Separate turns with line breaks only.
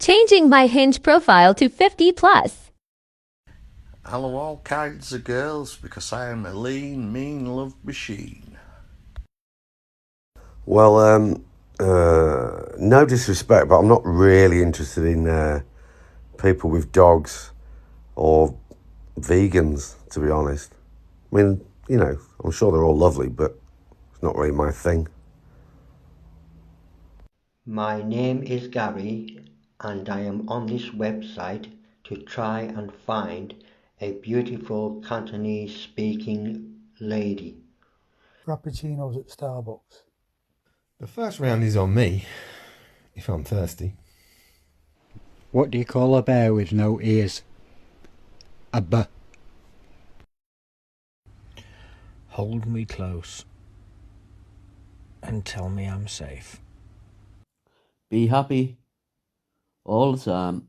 Changing my Hinge profile to 50 plus.
Hello all kinds of girls, because I am a lean, mean love machine.
Well, no disrespect, but I'm not really interested in people with dogs or vegans, to be honest. I mean, I'm sure they're all lovely, but it's not really my thing.
My name is Gary, and I am on this website to try and find a beautiful Cantonese-speaking lady.
Frappuccinos at Starbucks.
The first round is on me, if I'm thirsty.
What do you call a bear with no ears? A b.
Hold me close and tell me I'm safe.
Be happy all the time.